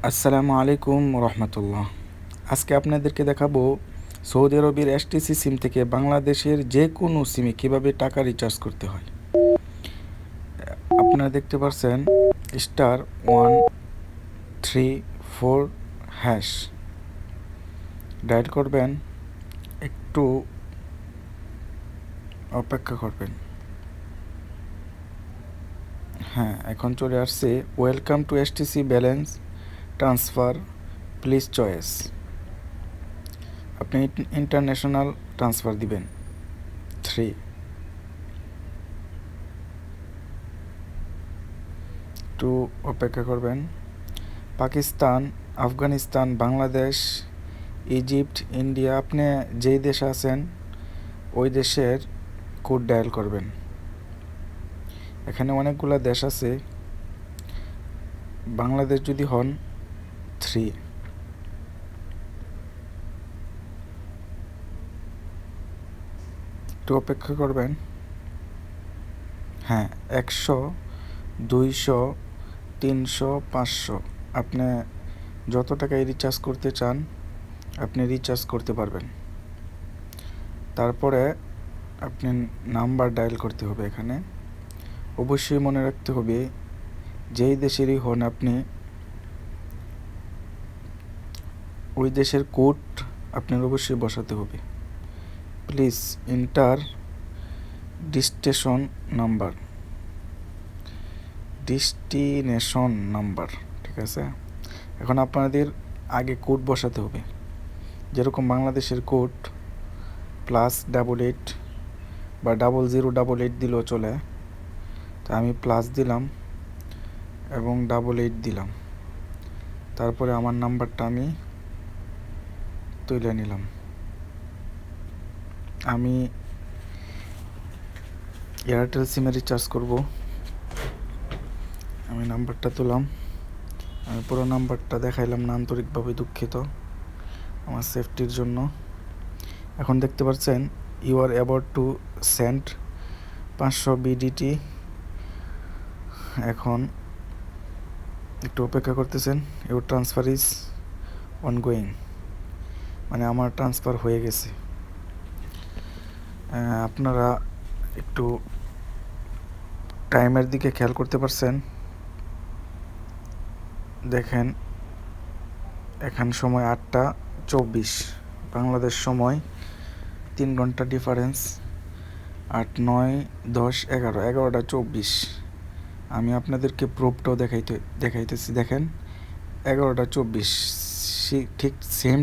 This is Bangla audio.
আসসালামু আলাইকুম রহমতুল্লাহ। আজকে আপনাদেরকে দেখাবো সৌদি আরবের এসটিসি সিম থেকে বাংলাদেশের যে কোনো সিমে কীভাবে টাকা রিচার্জ করতে হয়। আপনারা দেখতে পাচ্ছেন *134# ডায়াল করবেন, একটু অপেক্ষা করবেন। হ্যাঁ, এখন চলে আসছে welcome to STC balance transfer, please choice. আপনি ইন্টারন্যাশনাল ট্রান্সফার দিবেন 3, একটু অপেক্ষা করবেন। পাকিস্তান, আফগানিস্তান, বাংলাদেশ, ইজিপ্ট, ইন্ডিয়া, আপনি যেই দেশে আছেন ওই দেশের কোড ডায়াল করবেন। এখানে অনেকগুলো দেশ আছে। বাংলাদেশ যদি হন 3, একটু অপেক্ষা করবেন। হ্যাঁ, 100, 200, 300, 500 আপনি যত টাকায় রিচার্জ করতে চান আপনি রিচার্জ করতে পারবেন। তারপরে আপনি নাম্বার ডায়াল করতে হবে। এখানে অবশ্যই মনে রাখতে হবে যেই দেশেরই হন আপনি ওই দেশের কোড আপনার অবশ্যই বসাতে হবে। Please enter destination number. ঠিক আছে, এখন আপনাদের আগে কোড বসাতে হবে। যেরকম বাংলাদেশের কোড +88 বা 0088 দিলেও চলে। তা আমি প্লাস দিলাম এবং 88 দিলাম। তারপরে আমার নাম্বারটা আমি তুলে নিলাম। আমি এয়ারটেল সিমে রিচার্জ করব। আমি নাম্বারটা তুললাম। আমি পুরো নাম্বারটা দেখাইলাম না, আন্তরিকভাবে দুঃখিত আমার সেফটির জন্য। এখন দেখতে পাচ্ছেন you are about to send 500 BDT। এখন একটু অপেক্ষা করতেছেন। ইউর ট্রান্সফার ইজ অনগোয়িং, মানে আমার ট্রান্সফার হয়ে গেছে। আপনারা একটু টাইমের দিকে খেয়াল করতে পারছেন। দেখেন এখান সময় 8টা 24, বাংলাদেশ সময় 3 ঘন্টা ডিফারেন্স। 8, 9, 10, 11, 11টা 24। আমি আপনাদেরকে প্রুফটাও দেখাইতেছি। দেখেন 11টা 24 ঠিক সেম